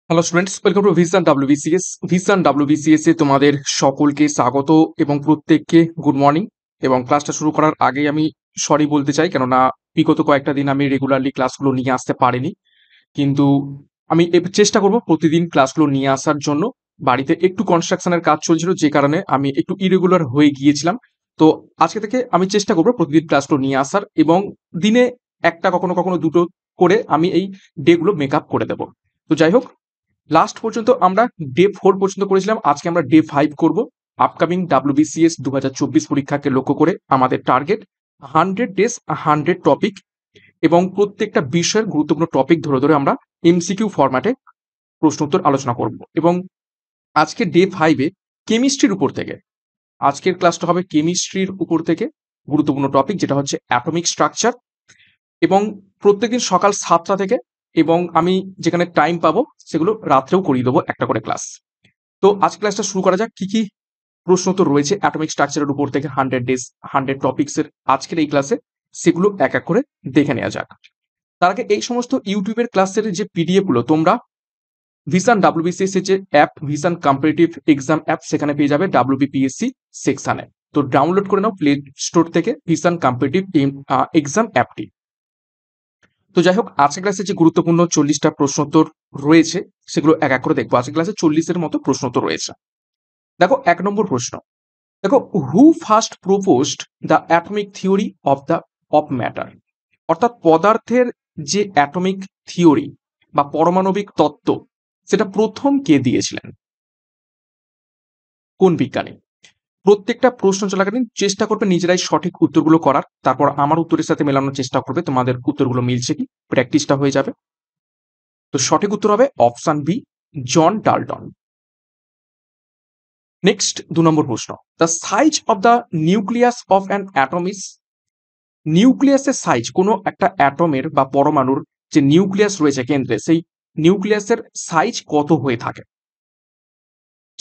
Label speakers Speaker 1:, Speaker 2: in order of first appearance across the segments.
Speaker 1: Hello students, welcome to Vision WBCS. Vision WBCS এ তোমাদের সকলকে স্বাগত এবং প্রত্যেককে গুড মর্নিং। এবং ক্লাসটা শুরু করার আগেই আমি সরি বলতে চাই, কেননা বিগত কয়েকটা দিন আমি রেগুলারলি ক্লাসগুলো নিয়ে আসতে পারিনি, কিন্তু আমি চেষ্টা করব প্রতিদিন ক্লাসগুলো নিয়ে আসার জন্য। বাড়িতে একটু কনস্ট্রাকশনের কাজ চলছিল, যে কারণে আমি একটু ইরেগুলার হয়ে গিয়েছিলাম। তো আজকে থেকে আমি চেষ্টা করব প্রতিদিন ক্লাসগুলো নিয়ে আসার, এবং দিনে একটা কখনো কখনো দুটো করে আমি এই ডেগুলো মেক আপ করে দেবো। তো যাই হোক, লাস্ট পর্যন্ত আমরা ডে 4 পর্যন্ত করেছিলাম, আজকে আমরা ডে 5 করব। আপকামিং ডাব্লিউবিসিএস 2024 পরীক্ষাকে লক্ষ্য করে আমাদের টার্গেট 100 ডেজ 100 টপিক, এবং প্রত্যেকটা বিষয়ের গুরুত্বপূর্ণ টপিক ধরে ধরে আমরা এমসিকিউ ফরম্যাটে প্রশ্ন উত্তর আলোচনা করব। এবং আজকে ডে 5 এ কেমিস্ট্রির উপর থেকে আজকের ক্লাসটা হবে কেমিস্ট্রির উপর থেকে গুরুত্বপূর্ণ টপিক, যেটা হচ্ছে অ্যাটমিক স্ট্রাকচার। এবং প্রত্যেকদিন সকাল 7টা থেকে, এবং আমি যেখানে টাইম পাবো সেগুলো রাত্রেও করিয়ে দেবো একটা করে ক্লাস। তো আজ ক্লাসটা শুরু করা যাক। কি কি প্রশ্ন তো রয়েছে অ্যাটমিক স্ট্রাকচারের উপর থেকে 100 ডেজ 100 টপিক্সের আজকের এই ক্লাসে, সেগুলো এক এক করে দেখে নেওয়া যাক। তার আগে এই সমস্ত ইউটিউবের ক্লাসের যে পিডিএফ গুলো তোমরা ভিশন ডাব্লিউবিসিএস এর যে app, vision competitive exam app, সেখানে পেয়ে যাবে ডাব্লিউবিপিএসসি সেকশনে। তো ডাউনলোড করে নাও প্লে স্টোর থেকে ভিশন কম্পিটিটিভ এক্সাম অ্যাপটি। তো যাই হোক, আজকের ক্লাসে যে গুরুত্বপূর্ণ 40টা প্রশ্নোত্তর রয়েছে সেগুলো এক এক করে দেখবো। আজকের ক্লাসে 40-এর মতো প্রশ্নোত্তর রয়েছে। দেখো, 1 নম্বর প্রশ্ন। দেখো, হু first proposed the atomic theory of matter? অর্থাৎ পদার্থের যে অ্যাটমিক থিওরি বা পারমাণবিক তত্ত্ব, সেটা প্রথম কে দিয়েছিলেন? কোন বিজ্ঞানী? প্রত্যেকটা প্রশ্ন চলাকালীন চেষ্টা করবে নিজেরাই সঠিক উত্তরগুলো করার, তারপর আমার উত্তরের সাথে মেলানোর চেষ্টা করবে তোমাদের উত্তরগুলো মিলছে কি, প্র্যাকটিসটা হয়ে যাবে। তো সঠিক উত্তর হবে option B, John Dalton. Next 2 নম্বর প্রশ্ন। The size of the nucleus of an atom is? নিউক্লিয়াসের সাইজ, কোনো একটা অ্যাটমের বা পরমাণুর যে নিউক্লিয়াস রয়েছে কেন্দ্রে, সেই নিউক্লিয়াসের সাইজ কত হয়ে থাকে?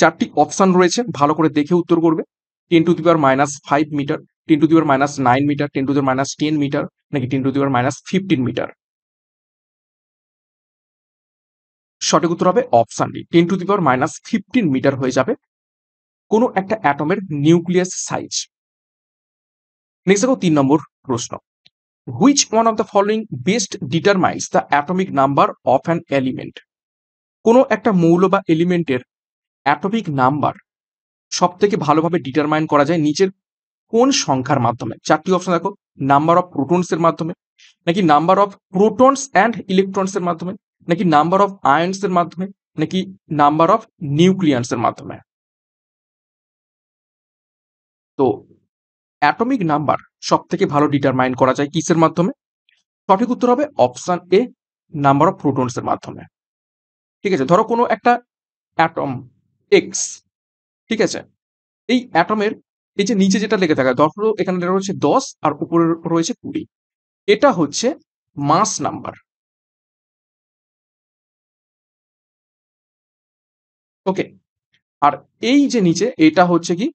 Speaker 1: 4টি অপশন রয়েছে, ভালো করে দেখে উত্তর করবে। 10⁻⁵ মিটার, 10⁻⁹ মিটার, 10⁻10 মিটার, নাকি 10⁻15 মিটার? সঠিক উত্তর হবে অপশন ডি, 10⁻15 মিটার হয়ে যাবে কোনো একটা অ্যাটমের নিউক্লিয়াস সাইজ। নেক্সট দেখো 3 নম্বর প্রশ্ন। Which one of the following best determines the atomic number of an element? কোনো একটা মৌল বা এলিমেন্টের অ্যাটমিক নাম্বার সব থেকে ভালোভাবে ডিটারমাইন করা যায় নিচের কোন সংখ্যার মাধ্যমে? 4টি অপশন দেখো। নাম্বার অফ প্রোটনস এর মাধ্যমে, নাকি number of protons and electrons এর মাধ্যমে, নাকি নাম্বার অফ আয়ন্স এর মাধ্যমে, নাকি নাম্বার অফ নিউক্লিয়ান্স এর মাধ্যমে? তো অ্যাটমিক নাম্বার সব থেকে ভালো ডিটারমাইন করা যায় কিসের মাধ্যমে? সঠিক উত্তর হবে option A, number of protons এর মাধ্যমে। ঠিক আছে, ধরো কোনো একটা অ্যাটম এক্স, ঠিক আছে, এই অ্যাটমের এই যে নিচে যেটা লেগে থাকে, ধরো এখানে রয়েছে 10 আর উপরে রয়েছে 20, এটা হচ্ছে মাস নাম্বার। ওকে, আর এই যে নিচে এটা হচ্ছে কি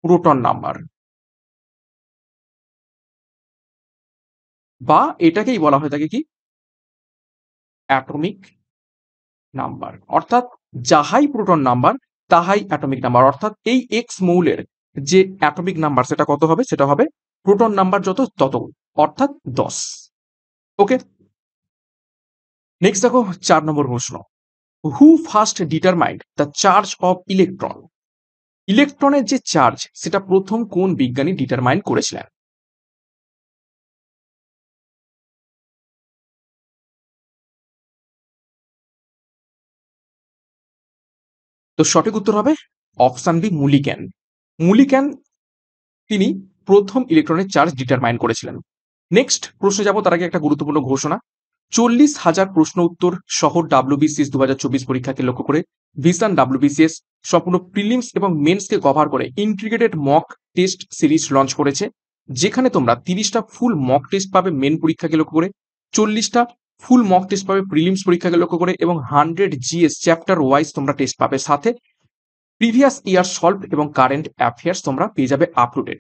Speaker 1: প্রোটন নাম্বার, বা এটাকেই বলা হয়ে থাকে কি অ্যাটমিক নাম্বার। অর্থাৎ যাহাই প্রোটন নাম্বার তাহাই অ্যাটমিক নাম্বার। অর্থাৎ এই এক্স মৌলের যে অ্যাটমিক নাম্বার সেটা কত হবে? সেটা হবে প্রোটন নাম্বার যত তত, অর্থাৎ 10। ওকে, নেক্সট দেখো 4 নম্বর প্রশ্ন। হু first determined the charge of electron? ইলেকট্রনের যে চার্জ সেটা প্রথম কোন বিজ্ঞানী ডিটারমাইন করেছিলেন? তো সঠিক উত্তর হবে অপশন বি, মুলিক্যান। মুলিক্যান তিনি প্রথম ইলেকট্রনের চার্জ ডিটারমাইন করেছিলেন। নেক্সট প্রশ্নে যাব, তার আগে একটা গুরুত্বপূর্ণ ঘোষণা। 40,000 প্রশ্ন উত্তর সহ ডাব্লিউবিসিএস 2024 পরীক্ষাকে লক্ষ্য করে ভিশন ডাব্লিউবিসিএস সম্পূর্ণ প্রিলিমস এবং মেন্সকে কভার করে integrated mock test series launch করেছে, যেখানে তোমরা 30টা ফুল মক টেস্ট পাবে মেন পরীক্ষাকে লক্ষ্য করে, 40টা ফুল মক টেস্ট পাবে প্রিলিমস পরীক্ষাকে লক্ষ্য করে, এবং 100 জিএস চ্যাপ্টার ওয়াইজ তোমরা টেস্ট পাবে। সাথে প্রিভিয়াস ইয়ার সলভ এবং কারেন্ট অ্যাফেয়ার্স তোমরা পেয়ে যাবে আপ টু ডেট।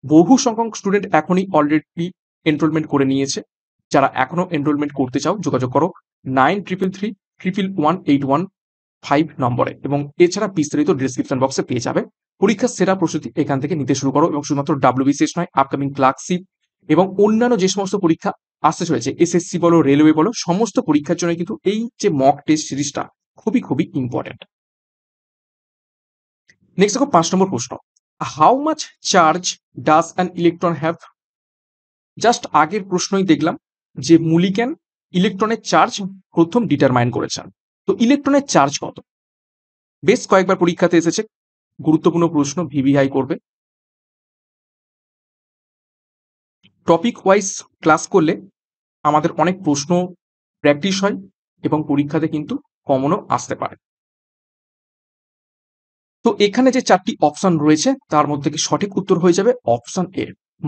Speaker 1: বহু সংখ্যক স্টুডেন্ট এখনই অলরেডি এনরোলমেন্ট করে নিয়েছে। যারা এখনো এনরোলমেন্ট করতে চাও যোগাযোগ করো 9333 11181 5 নম্বরে, এবং এছাড়া বিস্তারিত ডেসক্রিপশন বক্সে পেয়ে যাবে। পরীক্ষার সেরা প্রস্তুতি এখান থেকে নিতে শুরু করো, এবং শুধুমাত্র WBCS নয়, আপকামিং ক্লার্কশিপ এবং অন্যান্য যে সমস্ত পরীক্ষা আসতে চলেছে, SSC বলো, রেলওয়ে বলো, সমস্ত পরীক্ষার জন্য কিন্তু এই যে মক টেস্ট সিরিজটা খুবই খুবই ইম্পর্টেন্ট। নেক্সট দেখো 5 নম্বর প্রশ্ন, how much charge does an electron have? Just আগের প্রশ্নই দেখলাম যে মুলিক্যান ইলেকট্রনের চার্জ প্রথম ডিটারমাইন করেছেন। তো ইলেকট্রনের চার্জ কত? বেশ কয়েকবার পরীক্ষাতে এসেছে, গুরুত্বপূর্ণ প্রশ্ন, ভিভিআই করবে। টপিক ওয়াইজ ক্লাস করলে আমাদের অনেক প্রশ্ন প্র্যাকটিস হয় এবং পরীক্ষাতে কিন্তু কমনও আসতে পারে। তো এখানে যে 4টি অপশন রয়েছে তার মধ্যে কি সঠিক উত্তর হয়ে যাবে অপশন এ,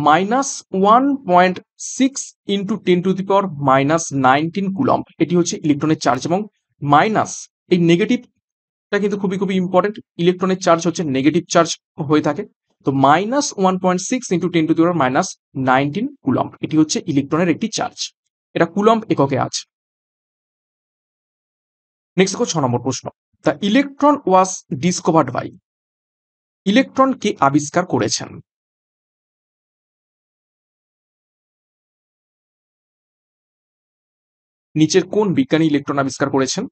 Speaker 1: -1.6 ইন্টু 10⁻⁻19 কুলম্ব। এটি হচ্ছে ইলেকট্রনের চার্জ, এবং মাইনাস এই নেগেটিভটা কিন্তু খুবই খুবই ইম্পর্টেন্ট। ইলেকট্রনের চার্জ হচ্ছে নেগেটিভ চার্জ হয়ে থাকে। তো -1.6 ইন্টু 10⁻⁻19 কুলম্ব, এটি হচ্ছে ইলেকট্রনের একটি চার্জ। এটা কুলম্ব এককে আছে। নেক্সট দেখো 6 নম্বর প্রশ্ন, the electron was discovered by. Electron কে আবিষ্কার করেছেন? নিচের কোন বিজ্ঞানী ইলেকট্রন আবিষ্কার করেছেন?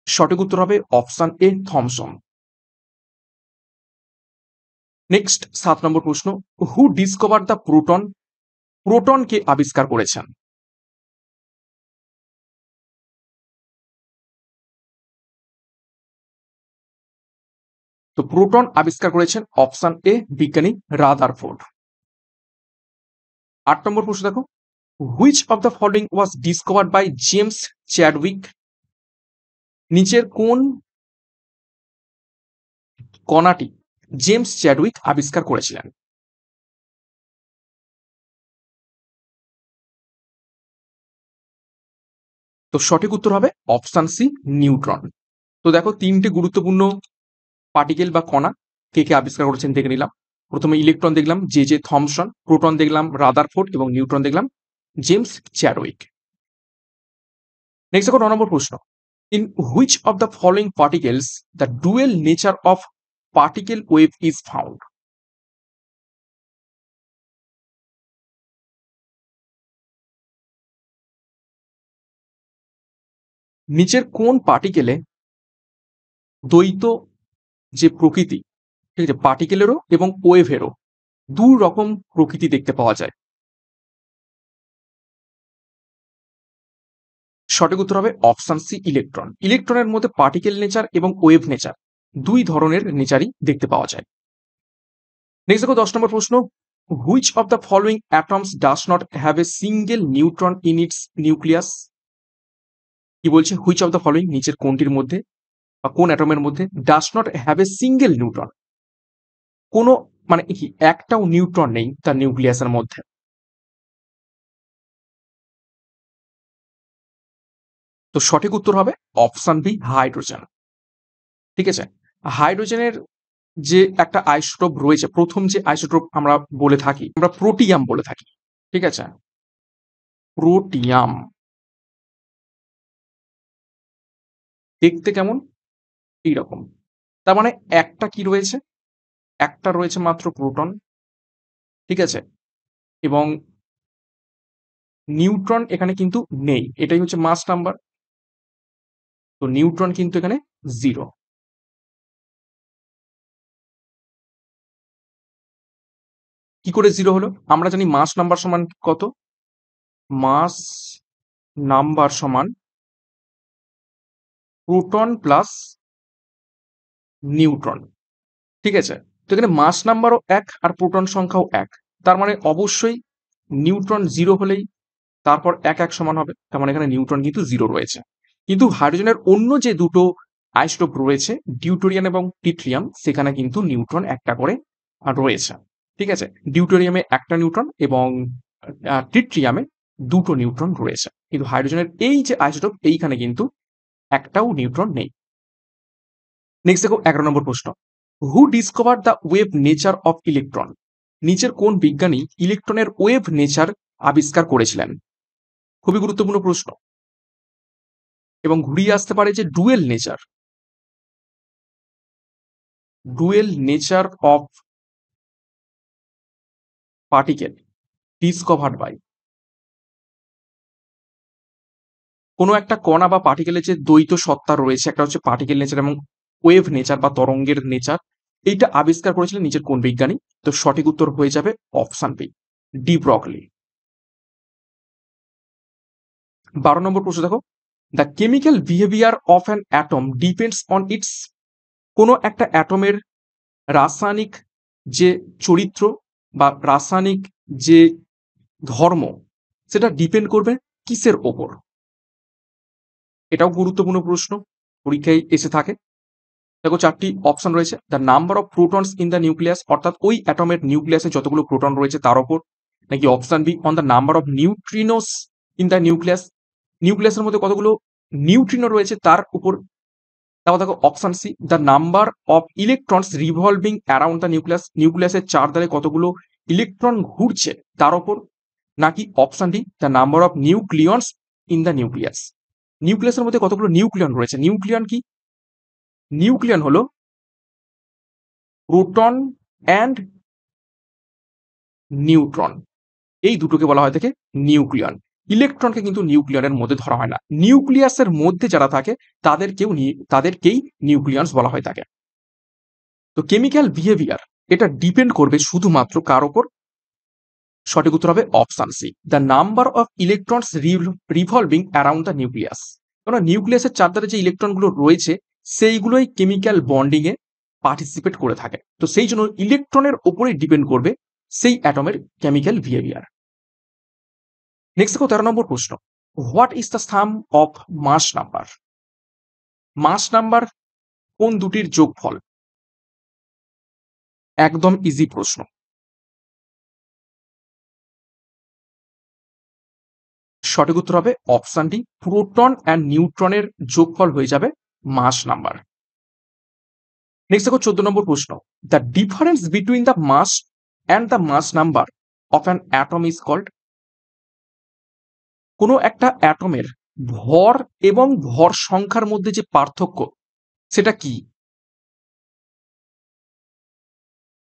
Speaker 1: সঠিক উত্তর হবে অপশন এ, থমসন। নেক্সট 7 নম্বর প্রশ্ন, who discover the proton? Proton কে আবিষ্কার করেছেন? তো প্রোটন আবিষ্কার করেছেন অপশন এ, বিজ্ঞানী রাদারফোর্ড। 8 নম্বর প্রশ্ন দেখো, which of the following was discovered by James Chadwick? নিচের কোন কণাটি জেমস চ্যাডউইক আবিষ্কার করেছিলেন? তো সঠিক উত্তর হবে অপশন সি, নিউট্রন। তো দেখো 3টে গুরুত্বপূর্ণ পার্টিকেল বা কণা কে কে আবিষ্কার করেছেন দেখে নিলাম। প্রথমে ইলেকট্রন দেখলাম জে থমসন, প্রোটন দেখলাম রাদারফোর্ড, এবং নিউট্রন দেখলাম জেমস চ্যাডউইক। নেক্সট দেখো 9 নম্বর প্রশ্ন, in which of the following particles the dual nature of particle wave is found? নিচের কোন পার্টিকেলে দ্বৈত যে প্রকৃতি, ঠিক আছে, পার্টিকেলেরও এবং ওয়েভেরও দু রকম প্রকৃতি দেখতে পাওয়া যায়? সঠিক উত্তর হবে অপশন সি, ইলেকট্রন। ইলেকট্রনের মধ্যে পার্টিকেল নেচার এবং ওয়েভ নেচার দুই ধরনের নেচারই দেখতে পাওয়া যায়। নেক্সট দেখো 10 নম্বর প্রশ্ন, which of the following atoms does not have a single neutron in it's nucleus? কি বলছে, হুইচ অফ দ্য ফলোইং নিচের কোনটির মধ্যে বা কোন অ্যাটমের মধ্যে does not have a single neutron, কোনো মানে কি একটাও নিউট্রন নেই তার নিউক্লিয়াসের মধ্যে? তো সঠিক উত্তর হবে অপশন বি, হাইড্রোজেন। ঠিক আছে, হাইড্রোজেনের যে একটা আইসোটোপ রয়েছে, প্রথম যে আইসোটোপ আমরা বলে থাকি, আমরা প্রোটিয়াম বলে থাকি। ঠিক আছে, প্রোটিয়াম দেখতে কেমন, এইরকম। তার মানে একটা কি রয়েছে, একটা রয়েছে মাত্র প্রোটন। ঠিক আছে, এবং নিউট্রন এখানে কিন্তু নেই, এটাই হচ্ছে মাস নাম্বার। তো নিউট্রন কিন্তু এখানে 0। কি করে 0 হলো? আমরা জানি মাস নাম্বার সমান কত, মাস নাম্বার সমান প্রোটন প্লাস নিউট্রন। ঠিক আছে, তো এখানে মাস নাম্বারও 1 আর প্রোটন সংখ্যাও 1, তার মানে অবশ্যই নিউট্রন 0 হলেই তারপর 1 1 সমান হবে, তার মানে এখানে নিউট্রন কিন্তু 0 রয়েছে। কিন্তু হাইড্রোজেনের অন্য যে দুটো আইসোটোপ রয়েছে, ডিউটোরিয়াম এবং ট্রিটিয়াম, সেখানে কিন্তু নিউট্রন একটা করে রয়েছে। ঠিক আছে, ডিউটোরিয়ামে একটা নিউট্রন এবং ট্রিটিয়ামে দুটো নিউট্রন রয়েছে, কিন্তু হাইড্রোজেনের এই যে আইসোটোপ এইখানে কিন্তু একটাও নিউট্রন নেই। নেক্সট দেখো 11 নম্বর প্রশ্ন, who discover the wave nature of electron? নিচের কোন বিজ্ঞানী ইলেকট্রনের ওয়েভ নেচার আবিষ্কার করেছিলেন? খুবই গুরুত্বপূর্ণ প্রশ্ন। এবং ঘুরিয়ে আসতে পারে যে dual nature of particle discovered by কোনো একটা কণা বা পার্টিকেলের যে দ্বৈত সত্তা রয়েছে, একটা হচ্ছে পার্টিকেল নেচার এবং ওয়েভ নেচার বা তরঙ্গের নেচার, এইটা আবিষ্কার করেছিলেন নিজের কোন বিজ্ঞানী? তো সঠিক উত্তর হয়ে যাবে অপশন বি, ডি ব্রগলি। 12 নম্বর প্রশ্ন দেখো, the chemical behaviour of an atom depends on it's, কোনো একটা অ্যাটমের রাসায়নিক যে চরিত্র বা রাসায়নিক যে ধর্ম, সেটা ডিপেন্ড করবে কিসের ওপর? এটাও গুরুত্বপূর্ণ প্রশ্ন, পরীক্ষায় এসে থাকে। দেখো 4টি অপশন রয়েছে, the number of protons in the nucleus, অর্থাৎ ওই অ্যাটমের নিউক্লিয়াসে যতগুলো প্রোটন রয়েছে তার ওপর, নাকি option B on the number of neutrinos in the nucleus, নিউক্লিয়াসের মধ্যে কতগুলো নিউট্রিনো রয়েছে তার উপর। তারপর দেখো option C, the number of electrons revolving around the nucleus, নিউক্লিয়াসের চারধারে কতগুলো ইলেকট্রন ঘুরছে তার ওপর, নাকি option D the number of nucleons in the nucleus, নিউক্লিয়াসের মধ্যে কতগুলো নিউক্লিয়ন রয়েছে। নিউক্লিয়ন কি? নিউক্লিয়ন হলো প্রোটন অ্যান্ড নিউট্রন, এই দুটোকে বলা হয় থাকে নিউক্লিয়ন। ইলেকট্রনকে কিন্তু নিউক্লিয়নের মধ্যে ধরা হয় না। নিউক্লিয়াসের মধ্যে যারা থাকে তাদেরকেই নিউক্লিয়ন্স বলা হয় থাকে। তো কেমিক্যাল বিহেভিয়ার এটা ডিপেন্ড করবে শুধুমাত্র কার ওপর? সঠিক উত্তর হবে option C, the number of electrons revolving around the nucleus. কারণ নিউক্লিয়াসের চারধারে যে ইলেকট্রনগুলো রয়েছে সেইগুলোই কেমিক্যাল বন্ডিং এ পার্টিসিপেট করে থাকে, তো সেই জন্য ইলেকট্রনের ওপরেই ডিপেন্ড করবে সেই অ্যাটমের কেমিক্যাল বিহেভিয়ার। নেক্সট দেখো 13 নম্বর প্রশ্ন, what is the sum of mass number? Mass number কোন দুটির যোগফল? একদম ইজি প্রশ্ন। সঠিক উত্তর হবে অপশন ডি, প্রোটন অ্যান্ড নিউট্রনের যোগফল হয়ে যাবে মাস নাম্বার। নেক্সট দেখো 14 নম্বর প্রশ্ন, the difference between the mass and the mass number of an atom is called, কোনো একটা অ্যাটমের ভর এবং ভর সংখ্যার মধ্যে যে পার্থক্য সেটা কি?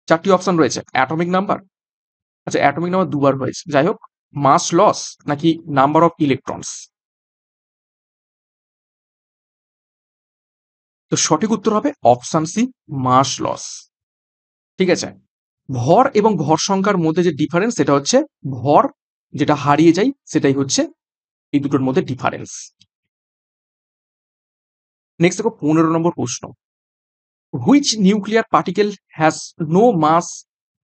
Speaker 1: 4টি অপশন রয়েছে, অ্যাটমিক নাম্বার, আচ্ছা অ্যাটমিক নাম্বার দুবার হয়েছে, যাই হোক, মাস লস, নাকি নাম্বার অফ ইলেকট্রনস। তো সঠিক উত্তর হবে অপশন সি, মাস লস। ঠিক আছে, ভর এবং ভর সংখ্যার মধ্যে যে ডিফারেন্স সেটা হচ্ছে ভর যেটা হারিয়ে যায় সেটাই হচ্ছে এই দুটোর মধ্যে ডিফারেন্স। নেক্সট দেখো 15 নম্বর প্রশ্ন, which nuclear particle has no mass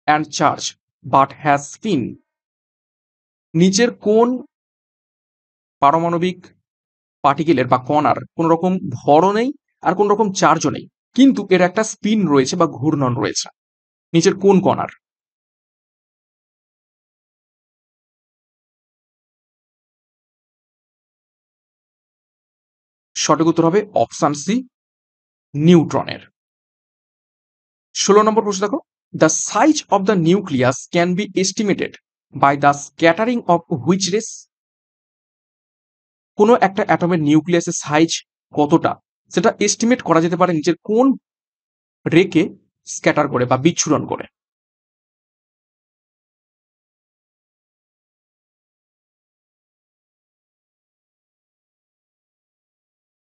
Speaker 1: and charge but has spin, নিচের কোন পারমাণবিক পার্টিকেলের বা কণার কোন রকম ভরও নেই আর কোন রকম চার্জও নেই, কিন্তু এর একটা স্পিন রয়েছে বা ঘূর্ণন রয়েছে? নিচের কোন কণার? সঠিক উত্তর হবে অপশন সি, নিউট্রনের। 16 নম্বর প্রশ্ন দেখো, the size of the nucleus can be estimated by the scattering of which rays, কোনো একটা অ্যাটমের নিউক্লিয়াসের সাইজ কতটা সেটা এস্টিমেট করা যেতে পারে নিচের কোন রেকে স্ক্যাটার করে বা বিচ্ছুরণ করে?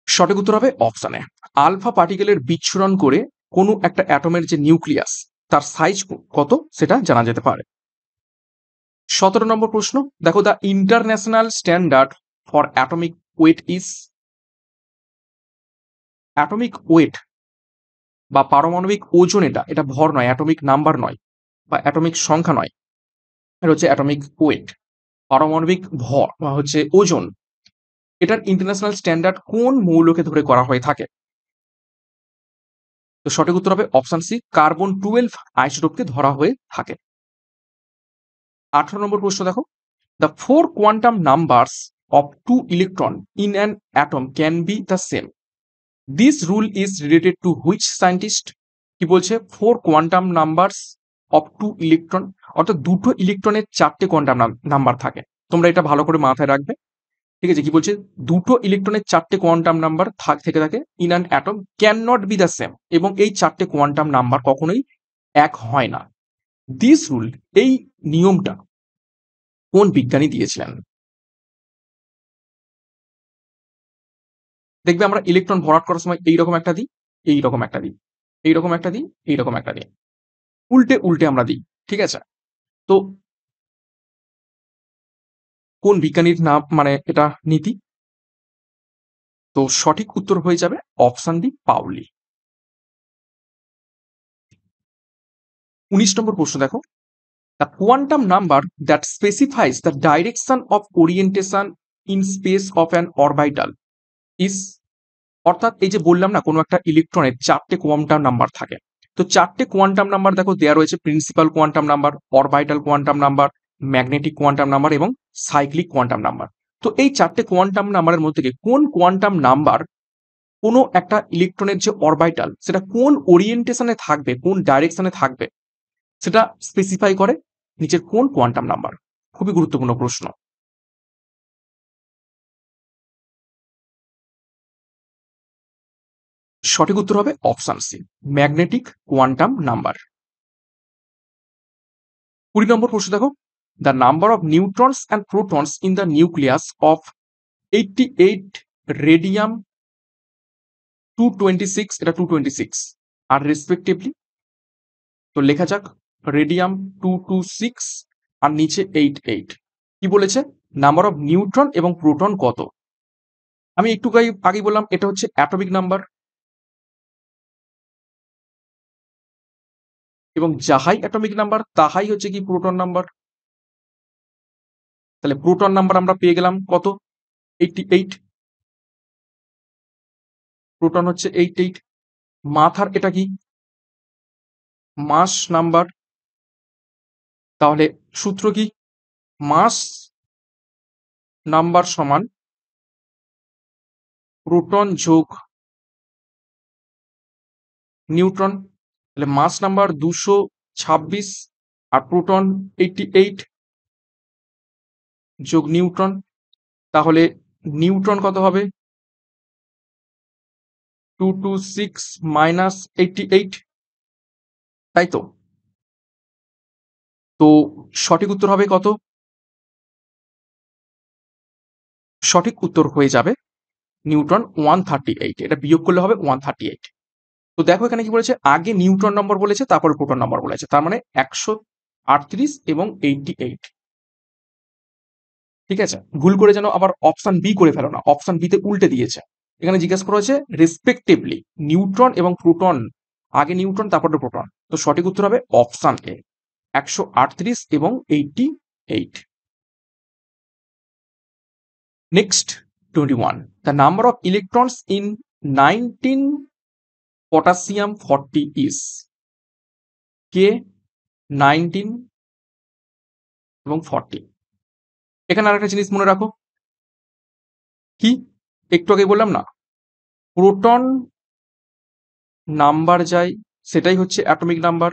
Speaker 1: সঠিক উত্তর হবে অপশনে আলফা পার্টিকেলের বিচ্ছুরণ করে কোনো একটা অ্যাটমের যে নিউক্লিয়াস তার সাইজ কত সেটা জানা যেতে পারে। 17 নম্বর প্রশ্ন দেখো, the international standard for atomic weight is, atomic weight বা পারমাণবিক ওজন, এটা ভর নয়, অ্যাটমিক নাম্বার নয় বা অ্যাটমিক সংখ্যা নয়, এটা হচ্ছে অ্যাটমিক ওয়েট, পারমাণবিক ভর বা হচ্ছে ওজন। এটার ইন্টারন্যাশনাল স্ট্যান্ডার্ড কোন মৌলকে ধরে করা হয়ে থাকে? তো সঠিক উত্তর হবে অপশন সি, কার্বন 12 আইসোটোপকে ধরা হয়ে থাকে। 18 নম্বর প্রশ্ন দেখো, the four quantum numbers of two electron in an atom can be the same, this rule is related to which scientist? কি বলছে, four quantum numbers of two electron, অর্থাৎ দুটো ইলেকট্রনের চারটে কোয়ান্টাম নাম্বার থাকে। তোমরা এটা ভালো করে মাথায় রাখবে। ঠিক আছে, কি বলছে, দুটো ইলেকট্রনের চারটে কোয়ান্টাম নাম্বার থেকে থাকে in an atom can not be the same, এবং এই চারটে কোয়ান্টাম নাম্বার কখনোই এক হয় না। দিস রুল, এই নিয়মটা কোন বিজ্ঞানী দিয়েছিলেন? দেখবে আমরা ইলেকট্রন ভরাট করার সময় এইরকম একটা দিই, এইরকম একটা দিই, এইরকম একটা দিই, এইরকম একটা দিই, উল্টে উল্টে আমরা দিই। ঠিক আছে, তো কোন বিজ্ঞানীর নাম, মানে এটা নীতি? তো সঠিক উত্তর হয়ে যাবে অপশন ডি, পাউলি। 19 নম্বর প্রশ্ন দেখো, the quantum number that specifies the direction of orientation in space of an orbital is, অর্থাৎ এই যে বললাম না কোনো একটা ইলেকট্রনের চারটে কোয়ান্টাম নাম্বার থাকে, তো চারটে কোয়ান্টাম নাম্বার দেখো দেওয়া রয়েছে, principal quantum number, orbital quantum number, magnetic quantum number এবং সাইক্লিক কোয়ান্টাম নাম্বার। তো এই চারটে কোয়ান্টাম নাম্বারের মধ্যে থেকে কোন কোয়ান্টাম নাম্বার কোনো একটা ইলেকট্রনের যে অরবিটাল সেটা কোন ওরিয়েন্টেশনে থাকবে, কোন ডাইরেকশনে থাকবে, সেটা স্পেসিফাই করে নিচের কোন কোয়ান্টাম নাম্বার? খুবই গুরুত্বপূর্ণ প্রশ্ন। সঠিক উত্তর হবে option C, magnetic quantum number. 20 নম্বর প্রশ্ন দেখো, the number of neutrons and protons in the nucleus of 88 radium 226, এটা 226 আর রেসপেক্টিভলি, তো লেখা যাক রেডিয়াম 226 আর নিচে 88। কি বলেছে, নাম্বার অফ নিউট্রন এবং প্রোটন কত? আমি একটু আগেই বললাম এটা হচ্ছে অ্যাটমিক নাম্বার, এবং যাহাই অ্যাটমিক নাম্বার তাহাই হচ্ছে কি প্রোটন নাম্বার। তাহলে প্রোটন নাম্বার আমরা পেয়ে গেলাম কত, 88, প্রোটন হচ্ছে 88। মাথার এটা কি, মাস নাম্বার, তাহলে সূত্র কি, মাস নাম্বার সমান প্রোটন যোগ নিউট্রন। তাহলে মাস নাম্বার 226 আর প্রোটন 88 যোগ নিউট্রন, তাহলে নিউট্রন কত হবে, 226 মাইনাস 88, তাই তো? তো সঠিক উত্তর হবে কত? সঠিক উত্তর হয়ে যাবে নিউটন 138, এটা বিয়োগ করলে হবে 138। তো দেখো এখানে কি বলেছে, আগে নিউটন নম্বর বলেছে তারপর প্রোটন নম্বর বলেছে, তার মানে 138 এবং 88। ঠিক আছে, ভুল করে যেন আবার অপশন বি করে ফেলো না, অপশন বি তে উল্টে দিয়েছে। এখানে জিজ্ঞাসা করা হয়েছে রেসপেক্টিভলি নিউট্রন এবং প্রোটন, আগে নিউট্রন তারপরে প্রোটন, তো সঠিক উত্তর হবে অপশন এ, 138 এবং 88। Next 21, the number of electrons in 19 potassium 40 is, কে 19 এবং 40। এখানে আরেকটা জিনিস মনে রাখো, কি একটু আগে বললাম না, প্রোটন নাম্বার যাই সেটাই হচ্ছে অ্যাটমিক নাম্বার,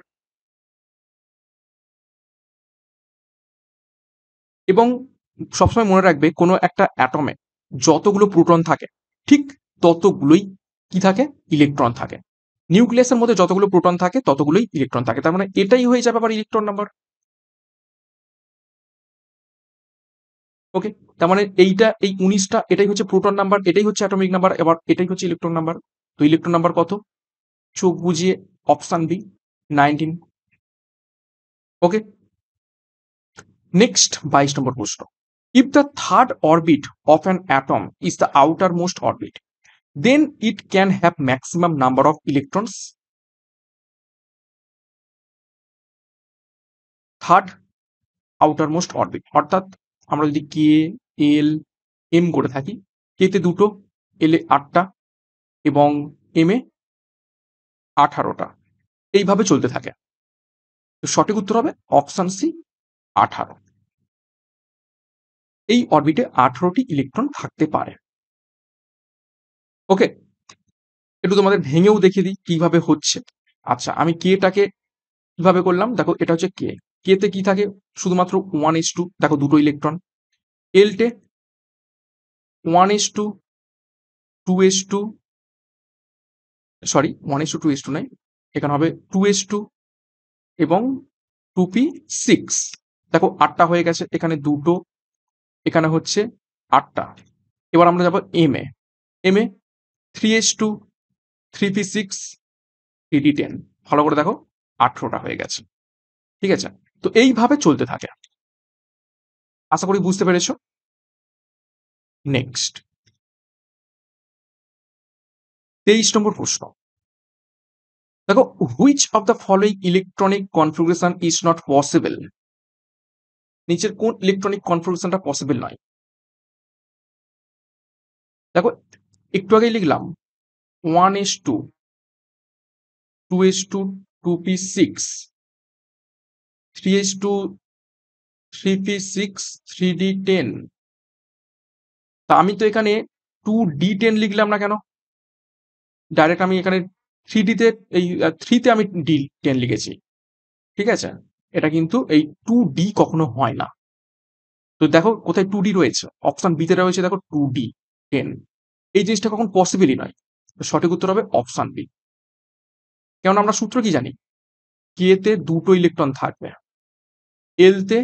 Speaker 1: এবং সবসময় মনে রাখবে কোনো একটা অ্যাটমে যতগুলো প্রোটন থাকে ঠিক ততগুলোই কি থাকে, ইলেকট্রন থাকে। নিউক্লিয়াসের মধ্যে যতগুলো প্রোটন থাকে ততগুলোই ইলেকট্রন থাকে, তার মানে এটাই হয়ে যাবে আবার ইলেকট্রন নাম্বার। ওকে, তার মানে এইটা, এই 19টা এটাই হচ্ছে প্রোটন নাম্বার, এটাই হচ্ছে অ্যাটমিক নাম্বার, এবার এটাই হচ্ছে ইলেকট্রন নাম্বার। তো ইলেকট্রন নাম্বার কত? চোখ বুঝিয়ে অপশন বি, 19। ওকে, নেক্সট 22 নম্বর প্রশ্ন, if the third orbit of an atom is the outermost orbit then it can have maximum number of electrons. Third outermost orbit, অর্থাৎ আমরা যদি কে, L, M করে থাকি, কে তে দুটো, এল এ 8টা এবং এম এ 18টা, এইভাবে চলতে থাকে। তো সঠিক উত্তর হবে অপশন সি, 18। এই অরবিটে 18টি ইলেকট্রন থাকতে পারে। ওকে, একটু তোমাদের ভেঙেও দেখিয়ে দিই কিভাবে হচ্ছে। আচ্ছা, আমি কেটাকে কিভাবে করলাম, দেখো এটা হচ্ছে কে, কে তে কি থাকে, শুধুমাত্র 1s2, দেখো দুটো ইলেকট্রন। এলটে 1:2:2 সরি 1:2:2 নয়, এখানে হবে 2:2 এবং 2p6। দেখো 8টা হয়ে গেছে, এখানে দুটো, এখানে হচ্ছে 8টা। এবার আমরা যাবো এম এ। 3:2 3p6 3d10। ভালো করে দেখো 18টা হয়ে গেছে। ঠিক আছে, তো এইভাবে চলতে থাকে। আশা করি বুঝতে পেরেছো। নেক্সট 23 নম্বর প্রশ্ন। দেখো, which of the following electronic configuration is not possible? নিচের কোন ইলেকট্রনিক কনফিগারেশনটা পসিবল নয়? দেখো, একটু আগেই লিখলাম 1:2 2:2 2p6 3:2 3p6 3d10। তা আমি তো এখানে 2d10 লিখলাম না কেন? ডাইরেক্ট আমি এখানে 3d-তে এই 3-তে আমি d10 লিখেছি। ঠিক আছে, এটা কিন্তু এই 2d কখনো হয় না। তো দেখো কোথায় 2d রয়েছে, অপশন বি তে রয়েছে, দেখো 2d10। এই জিনিসটা কখন পসিবলই নয়। তো সঠিক উত্তর হবে অপশন বি। কেননা আমরা সূত্র কি জানি, কে তে দুটো ইলেকট্রন থাকবে, এল তে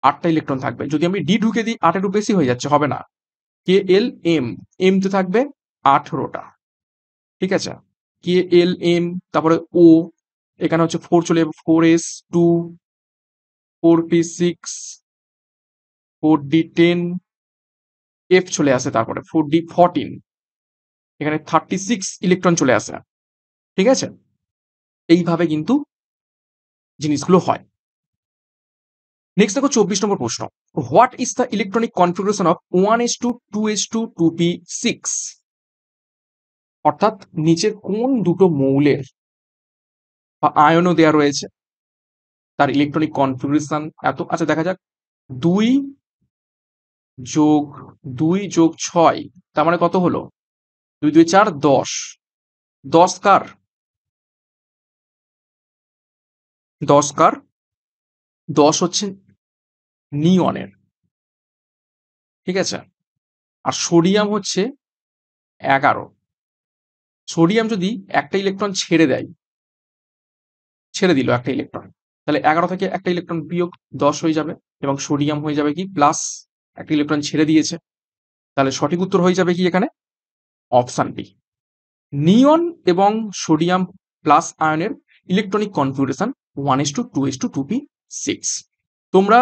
Speaker 1: 8টা ইলেকট্রন থাকবে। যদি আমি ডি ঢুকে দিই 8 একটু বেশি হয়ে যাচ্ছে, হবে না। কে এল এম, এম তে থাকবে 18টা। ঠিক আছে, কে এল এম, তারপরে ও, এখানে হচ্ছে 4 চলে যাবে, 4s2 4p6 4d10, এফ চলে আসে, তারপরে 4d14, এখানে 36 ইলেকট্রন চলে আসে। ঠিক আছে, এইভাবে কিন্তু জিনিসগুলো হয়। নেক্সট দেখো 24 নম্বর প্রশ্ন। What is the electronic configuration of 1:2 2:2 2p6? অর্থাৎ নিচের কোন দুটো মৌলের বা আয়নও দেয়া রয়েছে, তার ইলেকট্রনিক কনফিগারেশন এত। আচ্ছা দেখা যাক, 2 যোগ 2 যোগ 6, তার মানে কত হলো? 2 2 4 10। 10 কার? 10 কার? 10 হচ্ছে নিয়নের। ঠিক আছে, আর সোডিয়াম হচ্ছে 11। সোডিয়াম যদি একটা ইলেকট্রন ছেড়ে দেয়, ছেড়ে দিল একটা ইলেকট্রন, তাহলে 11 থেকে একটা ইলেকট্রন বিয়োগ 10 হয়ে যাবে, এবং সোডিয়াম হয়ে যাবে কি প্লাস, একটা ইলেকট্রন ছেড়ে দিয়েছে। তাহলে সঠিক উত্তর হয়ে যাবে কি এখানে অপশন বি। নিয়ন এবং সোডিয়াম প্লাস আয়নের ইলেকট্রনিক কনফিগারেশন 1:2 2:2 2p6। তোমরা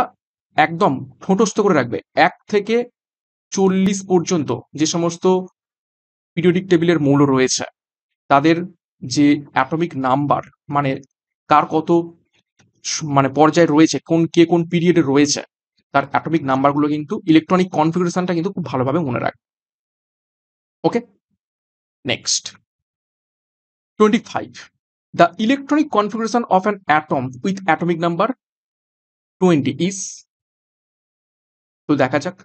Speaker 1: একদম ঠোঁটস্থ করে রাখবে, 1 থেকে 40 পর্যন্ত যে সমস্ত পিরিয়ডিক টেবিলের মৌল রয়েছে, তাদের যে অ্যাটমিক নাম্বার, মানে কার কত মানে পর্যায়ে রয়েছে, কোন পিরিয়ডে রয়েছে, তার অ্যাটমিক নাম্বারগুলো কিন্তু ইলেকট্রনিক কনফিগারেশনটা কিন্তু খুব ভালোভাবে মনে রাখবে। ওকে, next 25। The electronic configuration of an atom with atomic number 20 is? তো দেখা যাক,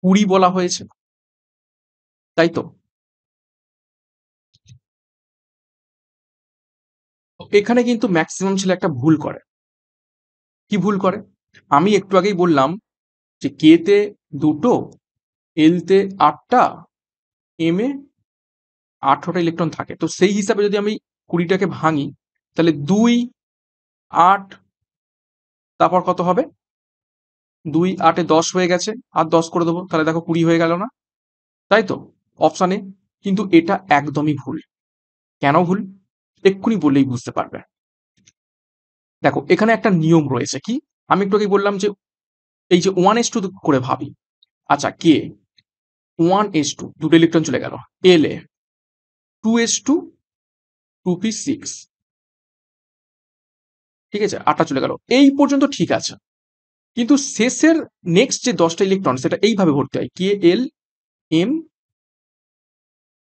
Speaker 1: 20 বলা হয়েছে, তাই তো? এখানে কিন্তু ম্যাক্সিমাম ছেলে একটা ভুল করে। কি ভুল করে? আমি একটু আগেই বললাম যে কে তে দুটো, এল তে 8টা, এম এ 18টা ইলেকট্রন থাকে। তো সেই হিসাবে যদি আমি 20টাকে ভাঙি, তাহলে 2 8, তারপর কত হবে? 2 8 এ 10 হয়ে গেছে, আর 10 করে দেবো, তাহলে দেখো 20 হয়ে গেল না? তাই তো, অপশানে। কিন্তু এটা একদমই ভুল। কেন ভুল? এক্ষুনি বললেই বুঝতে পারবে। দেখো এখানে একটা নিয়ম রয়েছে। কি? আমি একটু আগেই বললাম যে এই যে 1:2 করে ভাবি। আচ্ছা, কে 1:2, দুটো ইলেকট্রন চলে গেল। এল এ 2:2 2p6। ঠিক আছে, 8টা চলে গেল, এই পর্যন্ত ঠিক আছে। কিন্তু শেষের নেক্সট যে 10টা ইলেকট্রন, সেটা এইভাবে ভর্তি হয়, কে L M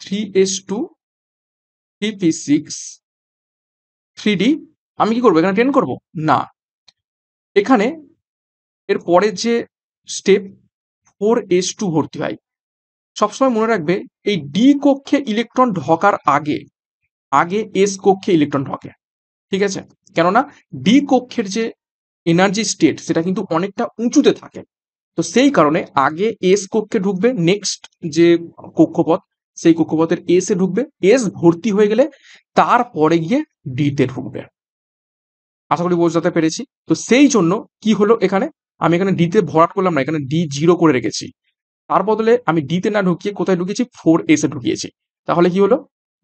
Speaker 1: 3s2 3p6 3d। আমি কি করবো এখানে 10 করব না, এখানে এর পরের যে স্টেপ 4s2 ভর্তি হয়। সবসময় মনে রাখবে, এই ডি কক্ষে ইলেকট্রন ঢোকার আগে আগে এস কক্ষে ইলেকট্রন ঢোকে। ঠিক আছে, কেননা ডি কক্ষের যে এনার্জি স্টেট, সেটা কিন্তু অনেকটা উঁচুতে থাকে। তো সেই কারণে আগে এস কক্ষে ঢুকবে, নেক্সট যে কক্ষপথ সেই কক্ষপথের এস এ ঢুকবে, এস ভর্তি হয়ে গেলে তারপরে গিয়ে ডি তে ঢুকবে। আশা করি বোঝাতে পেরেছি। তো সেই জন্য কি হলো, এখানে আমি এখানে ডি তে ভরাট করলাম না, এখানে ডি 0 করে রেখেছি। তার বদলে আমি ডি তে না ঢুকিয়ে কোথায় ঢুকিয়েছি, 4s এ ঢুকিয়েছি। তাহলে কি হলো,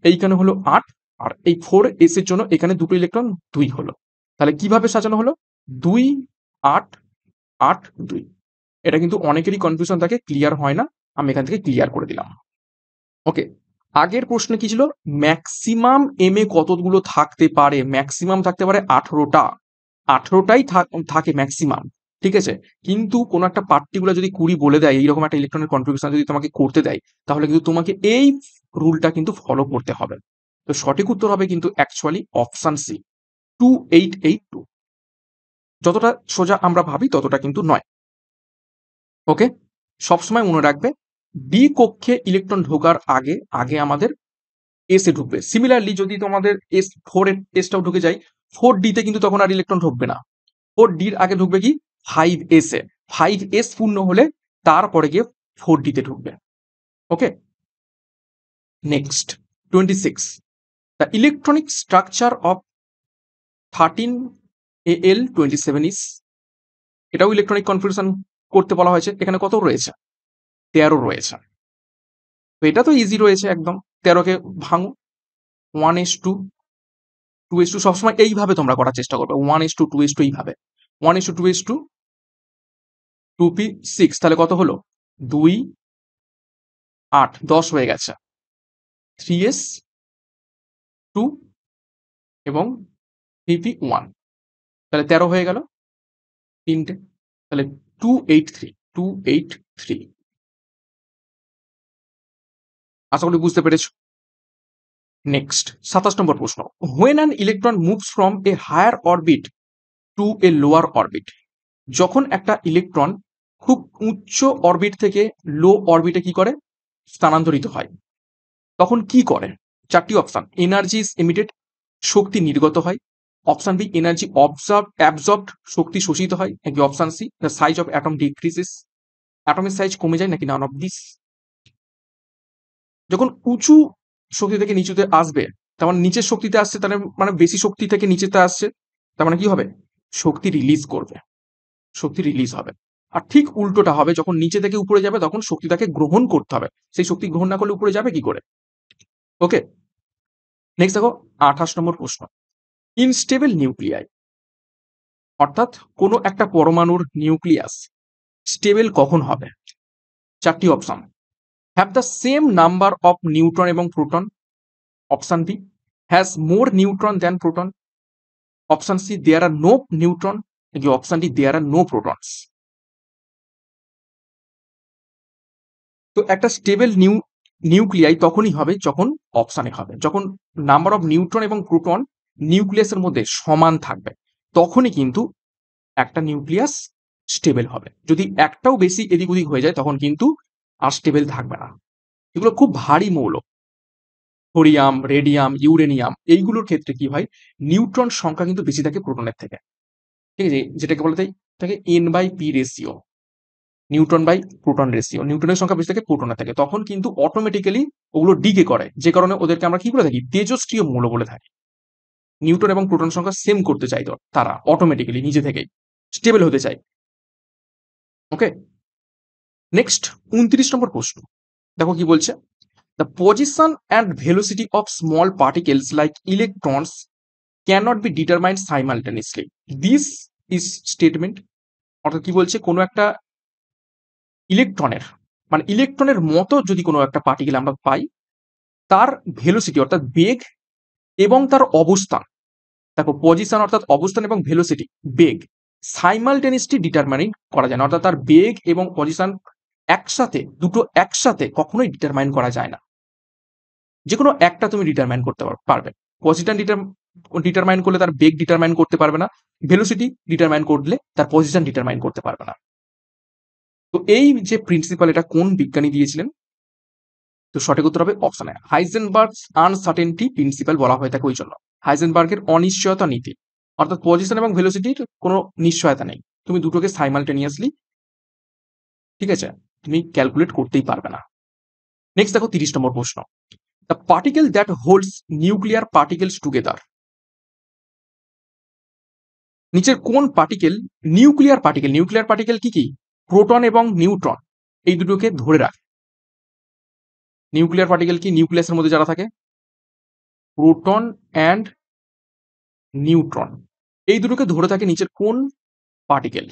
Speaker 1: এইখানে হলো 8, আর এই 4s এর জন্য এখানে দুটো ইলেকট্রন 2 হলো। তাহলে কিভাবে সাজানো হলো, 2 8 8 2। এটা কিন্তু অনেকেরই কনফিউশন থাকে, ক্লিয়ার হয় না, আমি এখান থেকে ক্লিয়ার করে দিলাম। ওকে, আগের প্রশ্নে কি ছিল, ম্যাক্সিমাম এম এ কতগুলো থাকতে পারে, ম্যাক্সিমাম থাকতে পারে 18টা, 18টাই থাকে ম্যাক্সিমাম, ঠিক আছে। কিন্তু কোনো একটা পার্টিকুলার যদি 20 বলে দেয়, এইরকম একটা ইলেকট্রনের কনফিগারেশন যদি তোমাকে করতে দেয়, তাহলে কিন্তু তোমাকে এই রুলটা কিন্তু ফলো করতে হবে। তো সঠিক উত্তর হবে কিন্তু অ্যাকচুয়ালি অপশন সি, 2882। যতটা সোজা আমরা ভাবি ততটা কিন্তু নয়। ওকে, সবসময় মনে রাখবে ডি কক্ষে ইলেকট্রন ঢোকার আগে আগে আমাদের এস এ ঢুকবে। সিমিলারলি যদি তোমাদের এস 4 এর এসটাও ঢুকে যায়, 4d তে কিন্তু তখন আর ইলেকট্রন ঢুকবে না, 4d এর আগে ঢুকবে কি 5s এ, 5s পূর্ণ হলে তারপরে গিয়ে 4d তে ঢুকবে। Okay, next 26, the electronic structure of 13Al27 is, এটাও ইলেকট্রনিক কনফিগারেশন করতে বলা হয়েছে। এখানে কত রয়েছে, 13 রয়েছে। তো এটা তো ইজি রয়েছে একদম, 13 কে ভাঙো, 1s2 2s2, সবসময় এইভাবে তোমরা করার চেষ্টা করবে, 1s2 2s2 এইভাবে, 1s2 2s2 2p6, তাহলে কত হলো, 2 8 10 হয়ে গেছে, 3s 2 এবং 3p1, তাহলে 13 হয়ে গেল তিনটে, তাহলে 283। আশা করি বুঝতে পেরেছো। নেক্সট 27 নম্বর প্রশ্ন, when an electron moves from a higher orbit to a lower orbit, যখন একটা ইলেকট্রন খুব উচ্চ অরবিট থেকে লো অরবিটে কি করে, স্থানান্তরিত হয়, তখন কি করে। চারটি অপশন, এনার্জি ইজ এমিটেড, শক্তি নির্গত হয়, অপশন বি এনার্জি অ্যাবজর্বড, শক্তি শোষিত হয়, নাকি option C the size of atom decreases, অ্যাটমের সাইজ কমে যায়, নাকি নান অফ দিস। যখন উঁচু শক্তি থেকে নিচুতে আসবে, তার মানে নিচের শক্তিতে আসছে, তার মানে বেশি শক্তি থেকে নিচেতে আসছে, তার মানে কি হবে, শক্তি রিলিজ করবে, শক্তি রিলিজ হবে। আর ঠিক উল্টোটা হবে, যখন নিচে থেকে উপরে যাবে তখন শক্তিটাকে গ্রহণ করতে হবে, সেই শক্তি গ্রহণ না করলে উপরে যাবে কি করে। ওকে, নেক্সট দেখো 28 নম্বর প্রশ্ন, ইনস্টেবল নিউক্লিয়াই, অর্থাৎ কোনো একটা পরমাণুর নিউক্লিয়াস স্টেবল কখন হবে। চারটি option, have the same number of neutron এবং proton, option B has more neutron than proton, option C there are no neutron, নাকি option D there are no protons. তো একটা স্টেবল নিউক্লিয়াই তখনই হবে যখন অপশানে হবে, যখন নাম্বার অফ নিউট্রন এবং প্রোটন নিউক্লিয়াসের মধ্যে সমান থাকবে, তখনই কিন্তু একটা নিউক্লিয়াস স্টেবল হবে। যদি একটাও বেশি এদিক ওদিক হয়ে যায় তখন কিন্তু আর স্টেবল থাকবে না। এগুলো খুব ভারী মৌল, থোরিয়াম, রেডিয়াম, ইউরেনিয়াম, এইগুলোর ক্ষেত্রে কি হয়, নিউট্রন সংখ্যা কিন্তু বেশি থাকে প্রোটনের থেকে, ঠিক আছে, যেটাকে বলা থাকে N/P ratio, neutron by proton ratio, নিউট্রনের সংখ্যা বেশি থাকে প্রোটনের থেকে, তখন কিন্তু অটোমেটিক্যালি ওগুলো ডিকে করে, যে কারণে ওদেরকে আমরা কি বলে থাকি, তেজস্ক্রিয় মৌল বলে থাকি। নিউট্রন এবং প্রোটন সংখ্যা সেম করতে চাই তো তারা অটোমেটিক্যালি নিজে থেকেই স্টেবল হতে চায়। ওকে, নেক্সট 29 নম্বর প্রশ্ন, দেখো কি বলছে, the position and velocity of small particles like electrons cannot be determined simultaneously, this is statement. অর্থাৎ কি বলছে, কোনো একটা ইলেকট্রনের, মানে ইলেকট্রনের মতো যদি কোনো একটা পার্টিকেল আমরা পাই, তার ভেলোসিটি অর্থাৎ বেগ এবং তার অবস্থান, দেখো পজিশন অর্থাৎ অবস্থান এবং ভেলোসিটি বেগ সাইমালটেনিয়াসলি ডিটারমাইন করা যায় না, অর্থাৎ তার বেগ এবং পজিশন একসাথে, দুটো একসাথে কখনোই ডিটারমাইন করা যায় না। যে কোনো একটা তুমি ডিটারমাইন করতে পারবে, পজিশন ডিটারমাইন করলে তার বেগ ডিটারমাইন করতে পারবে না, ভেলোসিটি ডিটারমাইন করলে তার পজিশন ডিটারমাইন করতে পারবে না। তো এই যে প্রিন্সিপাল, এটা কোন বিজ্ঞানী দিয়েছিলেন, তো সঠিক উত্তর হবে অপশনে হাইজেনবার্গ আনসার্টেনটি প্রিন্সিপাল বলা হয়ে থাকে ওই জন্য, হাইজেনবার্গের অনিশ্চয়তা নীতি, অর্থাৎ পজিশন এবং ভেলোসিটির কোনো নিশ্চয়তা নেই, তুমি দুটোকে সাইমালটেনিয়াসলি ঠিক আছে, তুমি ক্যালকুলেট করতেই পারবে না। নেক্সট দেখো 30 নম্বর প্রশ্ন, the particle that holds nuclear particles together. নিচের কোন পার্টিকেল নিউক্লিয়ার পার্টিকেল কি কি? প্রোটন এবং নিউট্রন এই দুটোকে ধরে রাখে। নিউক্লিয়ার পার্টিকেল কি? নিউক্লিয়াসের মধ্যে যারা থাকে, প্রোটন অ্যান্ড নিউট্রন এই দুটোকে ধরে থাকে নিচের কোন পার্টিকেল?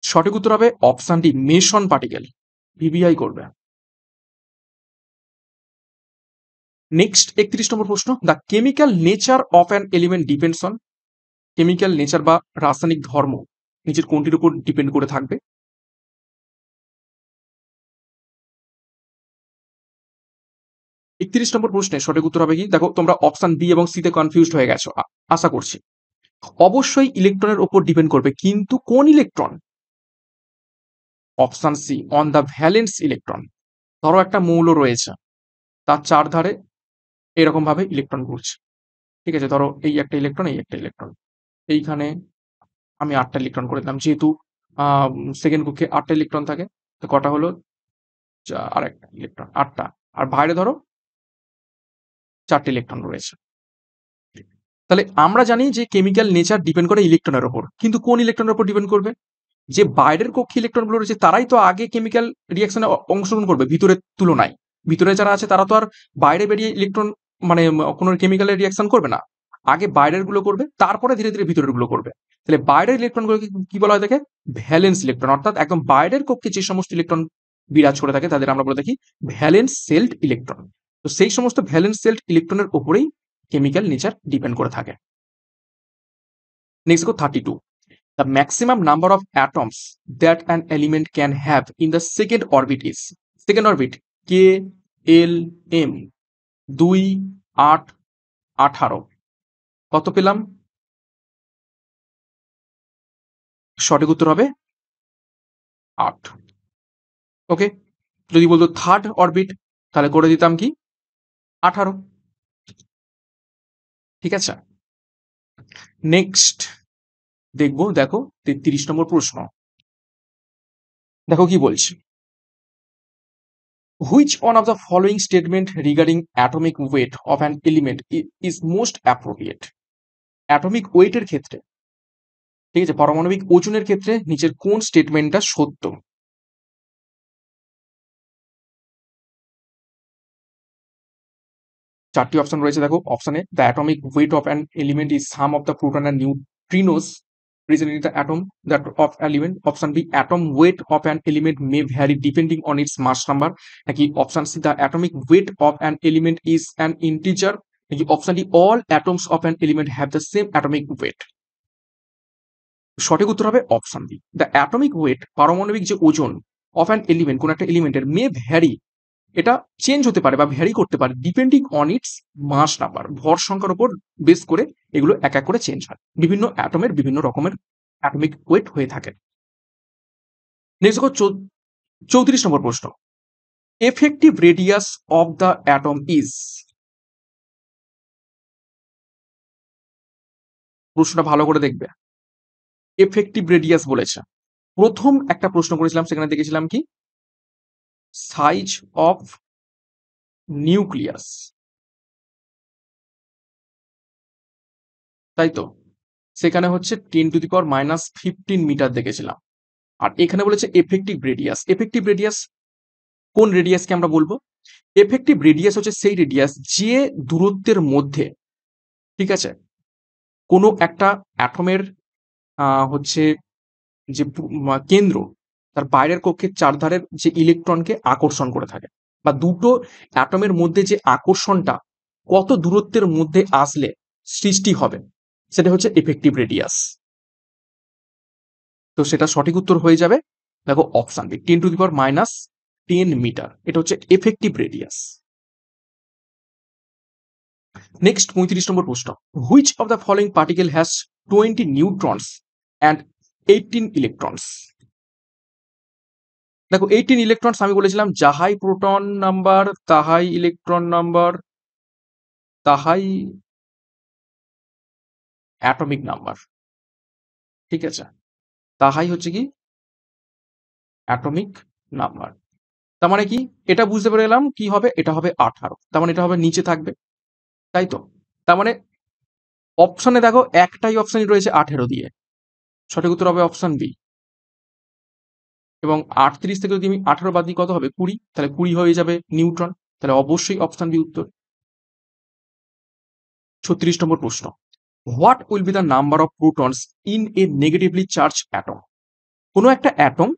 Speaker 1: সঠিক উত্তর হবে option D, Mason particle. VVI করবে। নেক্সট 31 নম্বর প্রশ্ন, the chemical nature of an element depends on. Chemical nature বা রাসায়নিক ধর্ম নিচের কোনটির উপর ডিপেন্ড করে থাকবে? 31 নম্বর প্রশ্নের সঠিক উত্তর হবে কি? দেখো তোমরা অপশন বি এবং সি তে কনফিউজড হয়ে গেছো আশা করছি। অবশ্যই ইলেকট্রনের উপর ডিপেন্ড করবে, কিন্তু কোন electron? Option C, on the valence electron. ধরো একটা মৌল রয়েছে, তার চারধারে এরকম ভাবে ইলেকট্রন ঘুরছে। ঠিক আছে, ধরো এই একটা ইলেকট্রন, এই একটা ইলেকট্রন, এইখানে আমি 8টা ইলেকট্রন করে দিলাম, যেহেতু সেকেন্ড কক্ষে 8টা ইলেকট্রন থাকে, তো কটা হলো? আর একটা ইলেকট্রন, 8টা। আর বাইরে ধরো 4টে ইলেকট্রন রয়েছে। তাহলে আমরা জানি যে কেমিক্যাল নেচার ডিপেন্ড করে ইলেকট্রনের উপর, কিন্তু কোন ইলেকট্রনের উপর ডিপেন্ড করবে? যে বাইরের কক্ষে ইলেকট্রনগুলো রয়েছে তারাই তো আগে কেমিক্যাল রিয়াকশনে অংশগ্রহণ করবে ভিতরের তুলনায়। ভিতরে যারা আছে তারা তো আর বাইরে বেরিয়ে ইলেকট্রন মানে কোনো কেমিক্যালের রিয়াকশন করবে না। আগে বাইরের গুলো করবে, তারপরে ধীরে ধীরে ভিতরের গুলো করবে। তাহলে বাইরের ইলেকট্রনগুলোকে কি বলা হয় দেখে? Valence electron. অর্থাৎ একদম বাইরের কক্ষে যে সমস্ত ইলেকট্রন বিরাজ করে থাকে তাদের আমরা বলে থাকি ভ্যালেন্স সেলড ইলেকট্রন। তো সেই সমস্ত ভ্যালেন্স সেলড ইলেকট্রনের উপরেই কেমিক্যাল নেচার ডিপেন্ড করে থাকে। Next 32, the maximum number of atoms that an element can have in the second orbit is. Second orbit K L M 2 8 18 কত পেলাম? সঠিক উত্তর হবে 8। ওকে, যদি বলতো থার্ড অরবিট তাহলে করে দিতাম কি 18। ঠিক আছে, নেক্সট দেখবো, দেখো 33 নম্বর প্রশ্ন। দেখো কি বলছে, which one of the following statement regarding atomic weight of an element is most appropriate? Atomic ওয়েটের ক্ষেত্রে, ঠিক আছে, পারমাণবিক ওজনের ক্ষেত্রে নিচের কোন স্টেটমেন্টটা সত্য? চারটি অপশন রয়েছে, দেখো অপশনে the atomic weight of an element is sum of the proton and neutrinos present in the atom that of element. Option B, atom weight of an element may vary depending on its mass number. নাকি option C, the atomic weight of an element is an integer. নাকি option D, all atoms of an element have the same atomic weight. সঠিক উত্তর হবে option B, the atomic weight, পারমাণবিক যে ওজন of an element, কোন একটা এলিমেন্টের, মে ভ্যারি, এটা চেঞ্জ হতে পারে বা ভ্যারি করতে পারে depending on its mass number, ভর সংখ্যার উপর বেস করে এগুলো এক এক করে চেঞ্জ হয়। বিভিন্ন অ্যাটমের বিভিন্ন রকমের অ্যাটমিক ওয়েট হয়ে থাকে। নেক্সট দেখো 34 নম্বর প্রশ্ন, effective radius of the atom is. প্রশ্নটা ভালো করে দেখবে, এফেক্টিভ রেডিয়াস বলেছে। প্রথম একটা প্রশ্ন করেছিলাম, সেখানে দেখেছিলাম কি সাইজ অফ নিউক্লিয়াস, তাই তো? সেখানে হচ্ছে 10⁻⁻15 মিটার দেখেছিলাম। আর এখানে বলেছে এফেক্টিভ রেডিয়াস। এফেক্টিভ রেডিয়াস কোন রেডিয়াসকে আমরা বলবো? এফেক্টিভ রেডিয়াস হচ্ছে সেই রেডিয়াস যে দূরত্বের মধ্যে, ঠিক আছে, কোনো একটা অ্যাটমের হচ্ছে যে কেন্দ্র তার বাইরের কক্ষের চারধারের যে ইলেকট্রনকে আকর্ষণ করে থাকে, বা দুটো অ্যাটমের মধ্যে যে আকর্ষণটা কত দূরত্বের মধ্যে আসলে সৃষ্টি হবে, সেটা হচ্ছে এফেক্টিভ রেডিয়াস। তো সেটা সঠিক উত্তর হয়ে যাবে, দেখো অপশন বি, 10⁻10 মিটার। এটা হচ্ছে এফেক্টিভ রেডিয়াস। নেক্সট 35 নম্বর প্রশ্ন, which of the following particle has 20 neutrons and 18 electrons? দেখো 18 ইলেকট্রনস আমি বলেছিলাম যাহাই প্রোটন নাম্বার, তাহাই ইলেকট্রন নাম্বার, তাহাই অ্যাটমিক নাম্বার। ঠিক আছে, তাহাই হচ্ছে কি অ্যাটমিক নাম্বার। তার মানে কি, এটা বুঝতে পেরে গেলাম কি হবে, এটা হবে 18, তার মানে এটা হবে নিচে থাকবে, তাই তো। তার মানে অপশনে দেখো একটাই অপশনই রয়েছে 18 দিয়ে, সঠিক উত্তর হবে অপশন বি। এবং 38 থেকে যদি আমি 18 বাদ দিই কত হবে, 20, তাহলে 20 হয়ে যাবে নিউট্রন, তাহলে অবশ্যই অপশন বি উত্তর। 36 নম্বর প্রশ্ন, what will be the number of protons in a negatively charge atom. কোনো একটা অ্যাটম,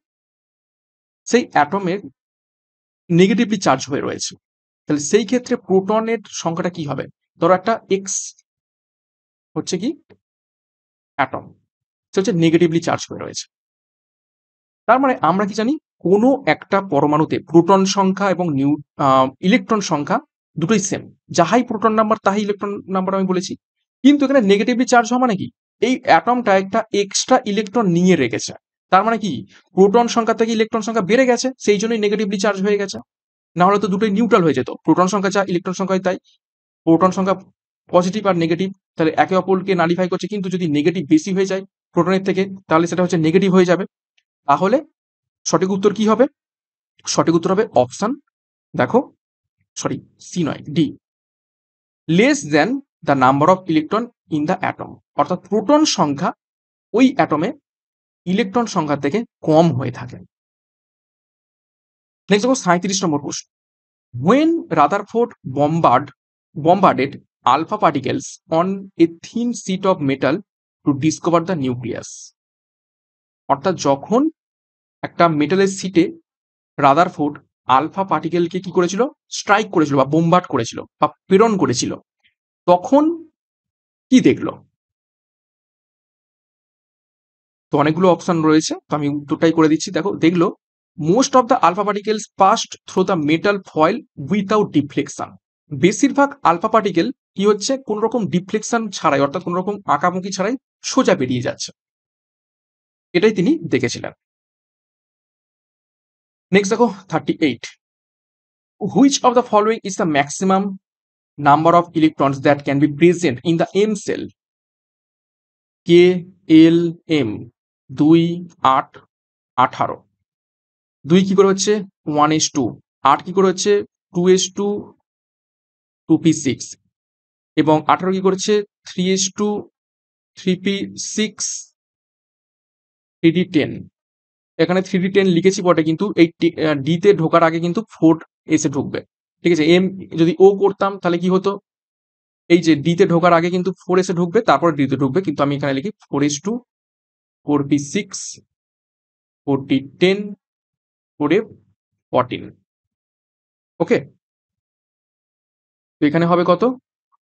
Speaker 1: সেই অ্যাটমের নেগেটিভলি চার্জ হয়ে রয়েছে, তাহলে সেই ক্ষেত্রে প্রোটনের সংখ্যাটা কি হবে। ধরো একটা এক্স হচ্ছে কি অ্যাটম, সে হচ্ছে নেগেটিভলি চার্জ হয়ে রয়েছে, তার মানে আমরা কি জানি, কোনো একটা পরমাণুতে প্রোটন সংখ্যা এবং ইলেকট্রন সংখ্যা দুটোই সেম, যাহাই প্রোটন নাম্বার তাহাই ইলেকট্রন নাম্বার আমি বলেছি। কিন্তু এখানে নেগেটিভলি চার্জ হওয়া মানে কি, এই অ্যাটমটা একটা এক্সট্রা ইলেকট্রন নিয়ে রেখেছে, তার মানে কি প্রোটন সংখ্যা থেকে ইলেকট্রন সংখ্যা বেড়ে গেছে, সেই জন্যই নেগেটিভলি চার্জ হয়ে গেছে। না হলে তো দুটোই নিউট্রাল হয়ে যেত, প্রোটন সংখ্যা যা ইলেকট্রন সংখ্যায় তাই, প্রোটন সংখ্যা পজিটিভ আর নেগেটিভ, তাহলে একে অপরকে নালিফাই করছে, কিন্তু যদি নেগেটিভ বেশি হয়ে যায় প্রোটনের থেকে, তাহলে সেটা হচ্ছে নেগেটিভ হয়ে যাবে। তাহলে সঠিক উত্তর কি হবে, সঠিক উত্তর হবে অপশন, দেখো সরি সি নয় D, less than the number of electron in the atom, অর্থাৎ প্রোটন সংখ্যা ওই অ্যাটমে ইলেকট্রন সংখ্যা থেকে কম হয়ে থাকে। নেক্সট দেখো 37 নম্বর প্রশ্ন, when Rutherford bombarded alpha particles on a thin sheet of metal to discover the nucleus, অর্থাৎ যখন একটা মেটালের সিটে রাদারফোর্ড আলফা পার্টিকেলকে কি করেছিল, স্ট্রাইক করেছিল বা বোমবার্ড করেছিল বা প্রেরণ করেছিল, তখন কি দেখলো। তো অনেকগুলো অপশন রয়েছে, তো আমি উত্তরটাই করে দিচ্ছি। দেখো, দেখলো most of the alpha particles passed through the metal foil without deflection, বেশিরভাগ আলফা পার্টিকেল কি হচ্ছে, কোন রকম ডিফ্লেকশন ছাড়াই, অর্থাৎ কোন রকম আঁকামুখি ছাড়াই সোজা বেরিয়ে যাচ্ছে, এটাই তিনি দেখেছিলেন। নেক্সট দেখো 38, which of the following is the maximum number of electrons that can be present in the M shell, K L M 2, 8, 18, 2 কি করে হচ্ছে 1:2, 8 কি করে হচ্ছে 2:2, 2p6, এবং 18 কি করেছে 3:2, 3p6, 3d10। এখানে 3d10 লিখেছি বটে, কিন্তু এই ডি তে ঢোকার আগে কিন্তু 4 এসে ঢুকবে, ঠিক আছে। এম যদি ও করতাম তাহলে কি হতো, এই যে ডি তে ঢোকার আগে কিন্তু 4 এসে ঢুকবে, তারপর ডি তে ঢুকবে, কিন্তু আমি এখানে লিখি 4:2, 4p6, 4d10, 4f14। ওকে, তো এখানে হবে কত,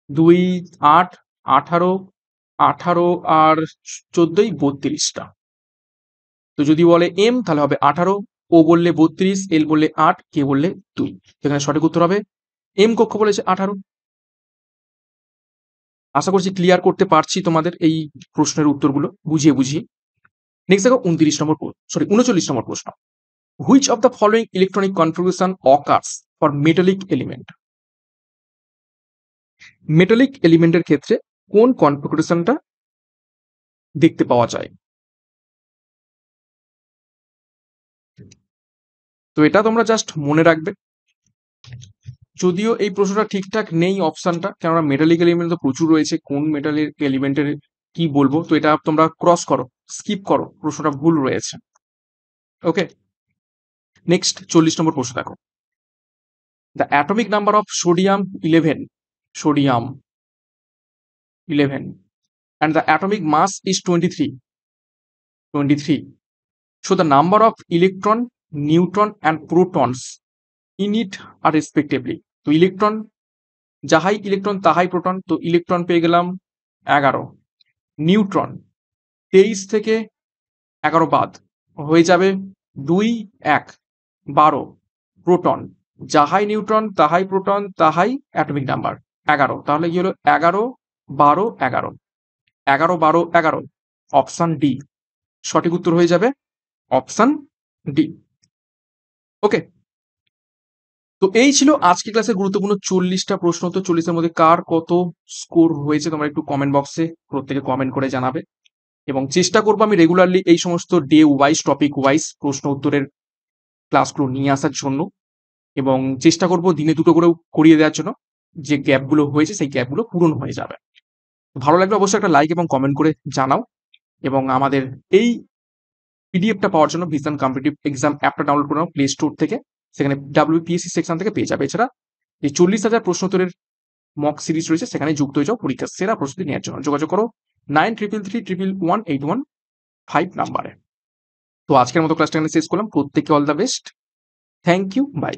Speaker 1: 2, 8, 18, 18 আর 14, 32টা। তো যদি বলে এম তাহলে হবে 18, ও বললে 32, এল বললে 8, কে বললে 2। এখানে সঠিক উত্তর হবে এম কক্ষ বলেছে 18। আশা করছি ক্লিয়ার করতে পারছি তোমাদের এই প্রশ্নের উত্তরগুলো বুঝিয়ে বুঝিয়ে। নেক্সট দেখো 39 নম্বর প্রশ্ন, which of the following electronic configuration occurs for metallic element, metallic এলিমেন্টের ক্ষেত্রে কোন কনফিগারেশনটা দেখতে পাওয়া যায়। তো এটা তোমরা জাস্ট মনে রাখবে, যদিও এই প্রশ্নটা ঠিকঠাক নেই অপশনটা, কেননা মেটালিক এলিমেন্ট তো প্রচুর রয়েছে, কোন মেটালিক এলিমেন্টের কি বলবো, তো এটা তোমরা ক্রস করো, স্কিপ করো, প্রশ্নটা ভুল রয়েছে। ওকে, নেক্সট 40 নম্বর প্রশ্ন দেখো, the atomic number of sodium 11, sodium 11, and the atomic mass is 23, 23, so the number of electron, neutron and protons in it are respectively, তো ইলেকট্রন, যাহাই ইলেকট্রন তাহাই প্রোটন, তো ইলেকট্রন পেয়ে গেলাম 11, নিউট্রন 23 থেকে 11 বাদ হয়ে যাবে 2, 1, 12, প্রোটন, যাহাই নিউট্রন তাহাই প্রোটন তাহাই অ্যাটমিক নাম্বার 11, তাহলে কি হলো 11, 12, 11, 11, 12, 11, অপশন ডি, সঠিক উত্তর হয়ে যাবে অপশন ডি। ওকে, তো এই ছিল আজকে ক্লাসের গুরুত্বপূর্ণ 40টা প্রশ্ন। তো 40-এর মধ্যে কার কত স্কোর হয়েছে তোমরা একটু কমেন্ট বক্সে প্রত্যেকে কমেন্ট করে জানাবে, এবং চেষ্টা করবো আমি রেগুলারলি এই সমস্ত ডে ওয়াইজ, টপিক ওয়াইজ প্রশ্ন উত্তরের ক্লাসগুলো নিয়ে আসার জন্য এবং চেষ্টা করব দিনে 2টো করেও করিয়ে দেওয়ার জন্য। যে গ্যাপগুলো হয়েছে সেই গ্যাপগুলো পূরণ হয়ে যাবে। ভালো লাগলে অবশ্যই একটা লাইক এবং কমেন্ট করে জানাও এবং আমাদের এই পিডিএফটা পাওয়ার জন্য ভিশন কম্পিটিটিভ এক্সাম অ্যাপটা ডাউনলোড করে নাও প্লে স্টোর থেকে। সেখানে WPSC সেকশন থেকে পেয়ে যাবে। এছাড়া এই 40,000 প্রশ্নোত্তরের মক সিরিজ রয়েছে, সেখানে যুক্ত হয়ে যাও পরীক্ষার সেরা প্রস্তুতি নেওয়ার জন্য। যোগাযোগ করো 9333111815 নাম্বারে। তো আজকের মতো ক্লাসটা এখানে শেষ করলাম। প্রত্যেককে all the best. Thank you, by.